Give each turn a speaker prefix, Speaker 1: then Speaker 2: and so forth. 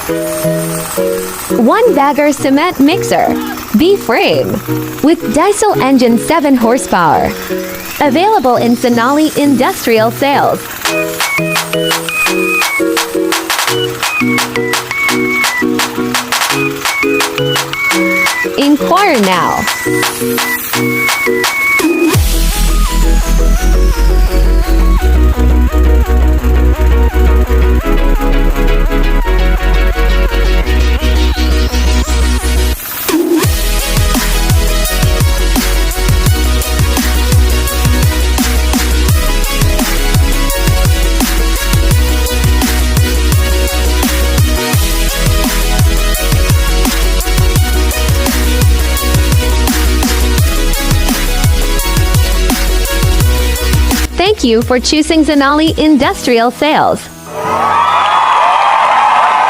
Speaker 1: 1 bagger cement mixer, B-frame, with Deisel engine 7 horsepower. Available in SANALI industrial sales. Inquire now. Thank you for choosing SANALI Industrial Sales.